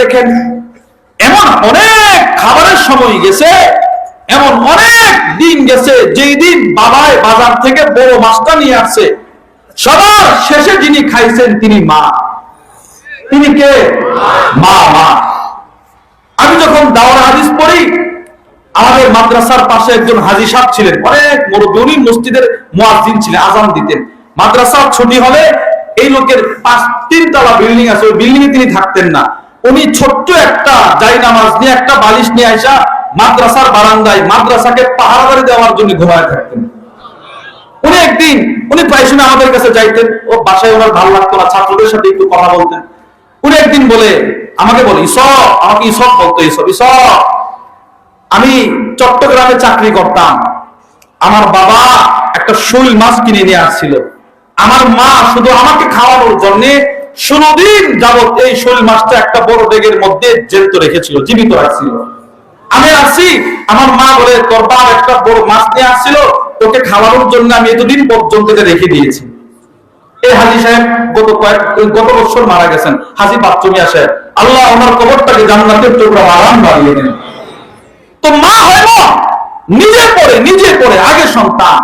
দেখেন এমন অনেক খাবারের সময় গেছে, এমন অনেক দিন গেছে যেই দিন বাবায় বাজার থেকে বড় মাছটা নিয়ে আসছে, সবার শেষে যিনি খাইছেন তিনি মা। তিনি কে? মা। মা। আমি যখন দাওরা হাদিস পড়ি, আমাদের মাদ্রাসার পাশে একজন হাজী সাহেব ছিলেন, অনেক মুরব্বী, উনি মসজিদের মুয়াজ্জিন ছিলেন, আযান দিতেন। মাদ্রাসার ছুটি হলে এই লোকের 3 তলা বিল্ডিং আছে, ওই বিল্ডিং এ তিনি থাকতেন না, উনি ছোট্ট একটা জায়নামাজ নিয়ে, একটা বালিশ নিয়ে আইসা মাদ্রাসার বারান্দায় মাদ্রাসাকে পাহারাদারি দেওয়ার জন্য ঘুমায় থাকতেন। উনি একদিন, উনি প্রায় সময় আমাদের কাছে যাইতেন, ও বাসায় ওনার ভালো লাগতো না, ছাত্রদের সাথে একটু কথা বলতেন। উনি একদিন আমাকে বলে, আমাকে ইসব বলতো, ইসব আমি চট্টগ্রামে চাকরি করতাম, আমার বাবা একটা শৈল মাছ কিনে নিয়ে আসছিল, আমার মা শুধু আমাকে খাওয়ানোর জন্য 16 দিন যাবত এই শৈল মাছটা একটা বড় ডেগের মধ্যে জ্যান্ত রেখেছিল, জীবিত রাখছিল। আমি আসছি, আমার মা বলে তোর বাবা একটা বড় মাছ নিয়ে আসছিল, তোকে খাওয়ানোর জন্য আমি এতদিন পর্যন্ত রেখে দিয়েছি। এই হাজী সাহেব গত বছর মারা গেছেন, হাজী বাচ্চুমিয়া সাহেব, আল্লাহ ওনার কবরটাকে জান্নাতের টুকরা আরাম বাড়িয়ে দেন। তো মা হয় না, নিজে পড়ে আগে সন্তান।